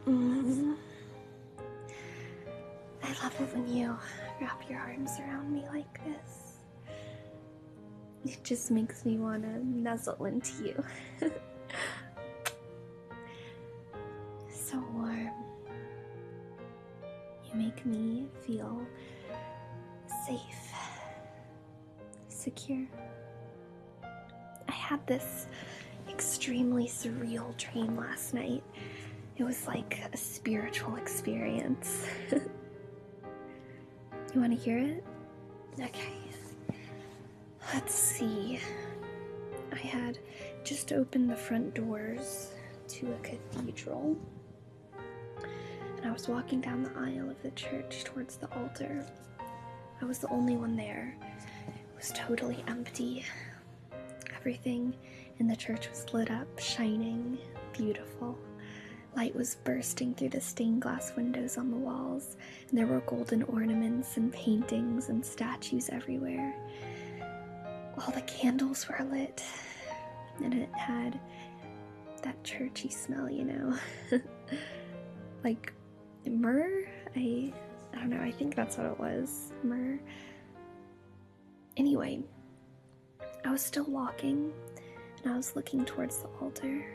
Mm. I love it when you wrap your arms around me like this. It just makes me want to nuzzle into you. So warm. You make me feel safe, secure. I had this extremely surreal dream last night. It was like a spiritual experience. You want to hear it? Okay. Let's see. I had just opened the front doors to a cathedral, and I was walking down the aisle of the church towards the altar. I was the only one there. It was totally empty. Everything in the church was lit up, shining, beautiful. Light was bursting through the stained glass windows on the walls, and there were golden ornaments and paintings and statues everywhere. All the candles were lit, and it had that churchy smell, you know? Like myrrh? I don't know, I think that's what it was. Myrrh. Anyway, I was still walking, and I was looking towards the altar.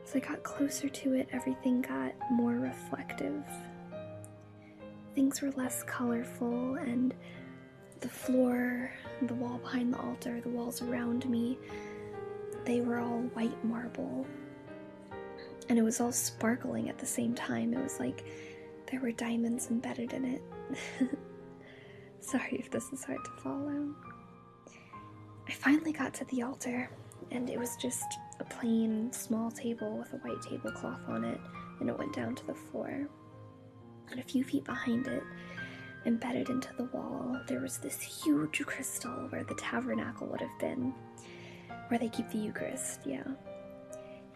As I got closer to it, everything got more reflective. Things were less colorful, and the floor, the wall behind the altar, the walls around me, they were all white marble. And it was all sparkling at the same time. It was like there were diamonds embedded in it. Sorry if this is hard to follow. I finally got to the altar, and it was just a plain small table with a white tablecloth on it, and it went down to the floor. And a few feet behind it, embedded into the wall, there was this huge crystal where the tabernacle would have been, where they keep the Eucharist, yeah.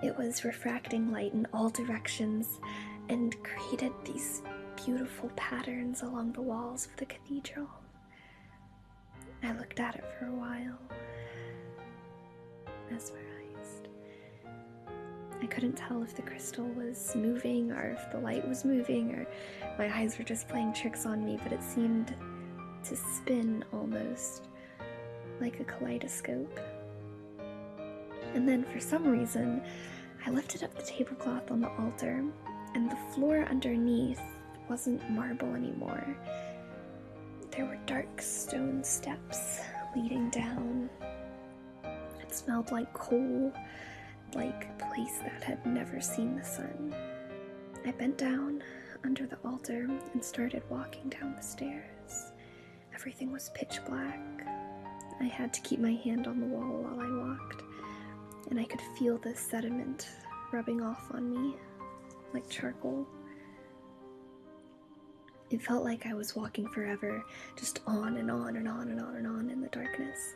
It was refracting light in all directions and created these beautiful patterns along the walls of the cathedral. I looked at it for a while, mesmerized. I couldn't tell if the crystal was moving or if the light was moving or my eyes were just playing tricks on me, but it seemed to spin almost like a kaleidoscope. And then for some reason, I lifted up the tablecloth on the altar, and the floor underneath wasn't marble anymore. There were dark stone steps leading down. It smelled like coal, like a place that had never seen the sun. I bent down under the altar and started walking down the stairs. Everything was pitch black. I had to keep my hand on the wall while I walked, and I could feel the sediment rubbing off on me like charcoal. It felt like I was walking forever, just on and on and on and on and on in the darkness.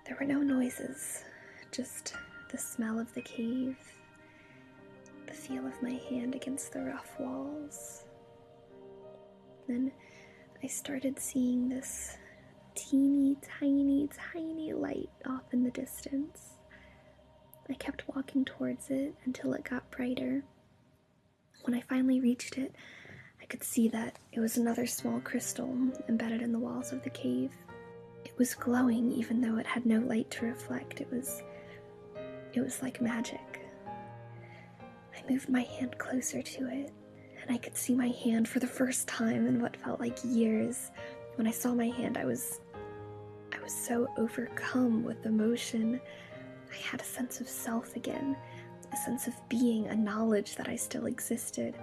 There were no noises, just the smell of the cave, the feel of my hand against the rough walls. Then I started seeing this teeny, tiny, tiny light off in the distance. I kept walking towards it until it got brighter. When I finally reached it, I could see that it was another small crystal embedded in the walls of the cave. It was glowing even though it had no light to reflect. It was like magic. I moved my hand closer to it, and I could see my hand for the first time in what felt like years. When I saw my hand, I was so overcome with emotion. I had a sense of self again, a sense of being, a knowledge that I still existed.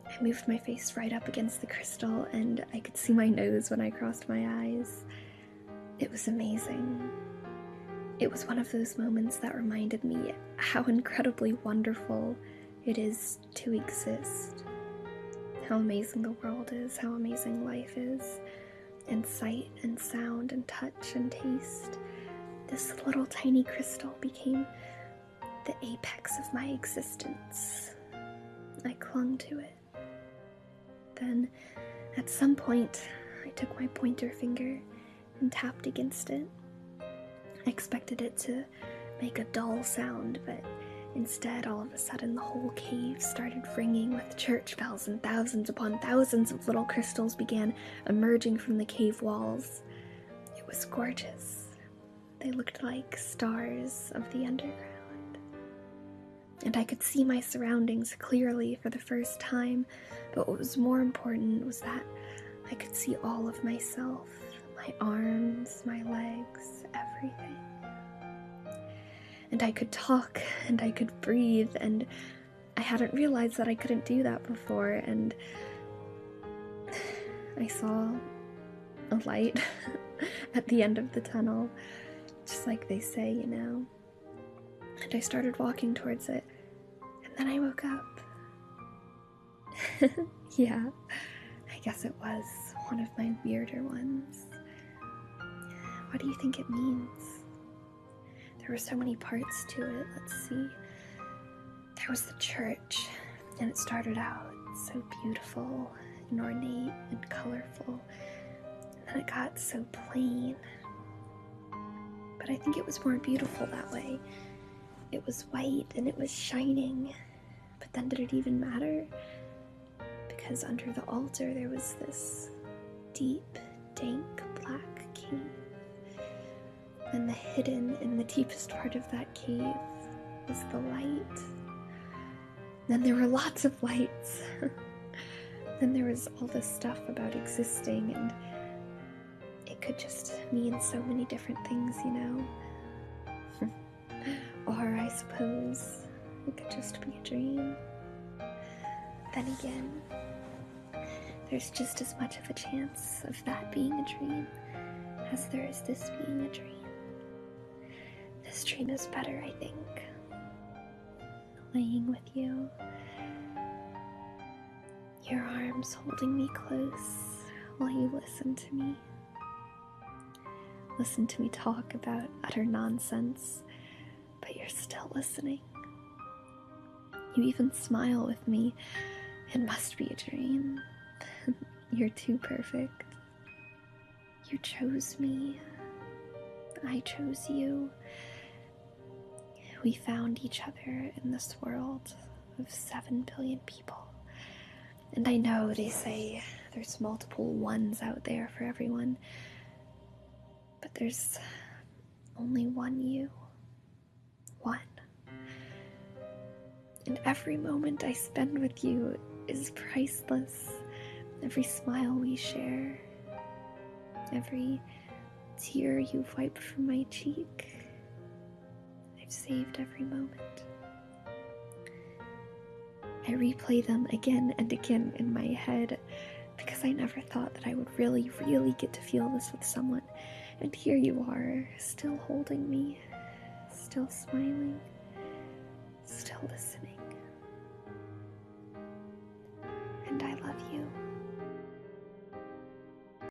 I moved my face right up against the crystal, and I could see my nose when I crossed my eyes. It was amazing. It was one of those moments that reminded me how incredibly wonderful it is to exist. How amazing the world is, how amazing life is, and sight and sound and touch and taste. This little tiny crystal became the apex of my existence. I clung to it. Then, at some point, I took my pointer finger and tapped against it. I expected it to make a dull sound, but Instead, all of a sudden, the whole cave started ringing with church bells, and thousands upon thousands of little crystals began emerging from the cave walls. It was gorgeous. They looked like stars of the underground. And I could see my surroundings clearly for the first time, but what was more important was that I could see all of myself, my arms, my legs, everything. And I could talk, and I could breathe, and I hadn't realized that I couldn't do that before, and I saw a light at the end of the tunnel, just like they say, you know. And I started walking towards it, and then I woke up. Yeah, I guess it was one of my weirder ones. What do you think it means? There were so many parts to it. Let's see. There was the church, and it started out so beautiful and ornate and colorful, and then it got so plain. But I think it was more beautiful that way. It was white and it was shining, but then did it even matter? Because under the altar there was this deep, dank, black cave. And hidden in the deepest part of that cave was the light. Then there were lots of lights. Then there was all this stuff about existing, and it could just mean so many different things, you know? Or I suppose it could just be a dream. Then again, there's just as much of a chance of that being a dream as there is this being a dream. This dream is better, I think. Laying with you, your arms holding me close while you listen to me. Listen to me talk about utter nonsense, but you're still listening. You even smile with me. It must be a dream. You're too perfect. You chose me. I chose you. We found each other in this world of 7 billion people. And I know they say there's multiple ones out there for everyone, but there's only one you. One. And every moment I spend with you is priceless. Every smile we share, every tear you've wiped from my cheek, I've saved every moment. I replay them again and again in my head because I never thought that I would really get to feel this with someone. And here you are, still holding me, still smiling, still listening.